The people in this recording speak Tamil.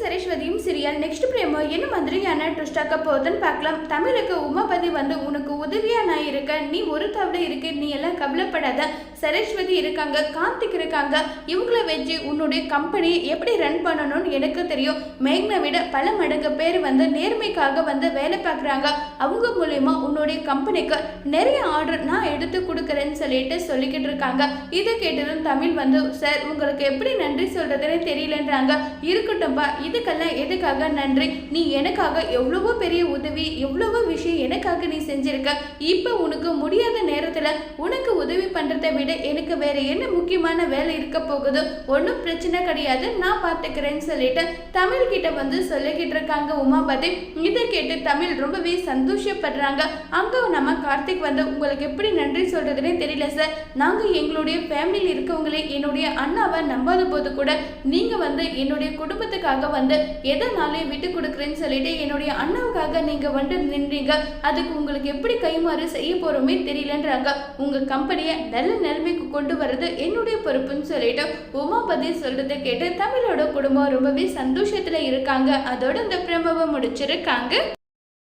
சரஸ்வதியும் சீரியல் நெக்ஸ்ட் பிரேமோ என்ன மாதிரியான ட்விஸ்டாக்க போகுதுன்னு பார்க்கலாம். தமிழுக்கு உமாபதி உனக்கு உதவியா நான் இருக்கேன், நீ ஒரு தவிர இருக்கு, நீ எல்லாம் கவலைப்படாத. சரஸ்வதி இருக்காங்க, கார்த்திக் இருக்காங்க, இவங்கள வச்சு உன்னுடைய கம்பெனி எப்படி ரன் பண்ணணும்னு எனக்கு தெரியும். மேக்னை விட பல மடங்கு பேர் நேர்மைக்காக வேலை பார்க்குறாங்க. அவங்க மூலயமா உன்னுடைய கம்பெனிக்கு நிறைய ஆர்டர் நான் எடுத்து கொடுக்குறேன்னு சொல்லிக்கிட்டு இருக்காங்க. இதை கேட்டதும் தமிழ் சார் உங்களுக்கு எப்படி நன்றி சொல்றதுன்னு தெரியலன்றாங்க. இருக்கட்டும்பா, இதுக்கெல்லாம் எதுக்காக நன்றி? நீ எனக்காக எவ்வளவோ பெரிய உதவி, எவ்வளவோ விஷயம் எனக்காக நீ செஞ்சிருக்க. இப்போ உனக்கு முடியாத நேரத்துல உனக்கு உதவி பண்றதை விட எனக்கு வேற என்ன முக்கியமான வேலை இருக்க போகுது? ஒன்றும் பிரச்சனை கிடையாது, நான் பார்த்துக்கிறேன்னு சொல்லிட்டு தமிழ் கிட்ட சொல்லிக்கிட்டு இருக்காங்க உமாபதி. இதை கேட்டு தமிழ் ரொம்பவே சந்தோஷப்படுறாங்க. அங்க நம்ம கார்த்திக் உங்களுக்கு எப்படி நன்றி சொல்றதுன்னே தெரியல சார். நாங்க எங்களுடைய ஃபேமிலியில் இருக்கவங்களே என்னுடைய அண்ணாவை நம்பாத போது கூட நீங்க என்னுடைய குடும்பத்துக்காக எதனாலே விட்டு கொடுக்குறேன்னு சொல்லிட்டு என்னுடைய அண்ணாவுக்காக நீங்க நின்றீங்க. அதுக்கு உங்களுக்கு எப்படி கைமாறு செய்ய போறோமே தெரியலன்றாங்க. உங்க கம்பெனியை நல்ல நிலைமைக்கு கொண்டு வர்றது என்னுடைய பொறுப்புன்னு சொல்லிட்டு உமாபதி சொல்றதை கேட்டு தமிழோட குடும்பம் ரொம்பவே சந்தோஷத்துல இருக்காங்க. அதோட இந்த பிரமவை முடிச்சிருக்காங்க.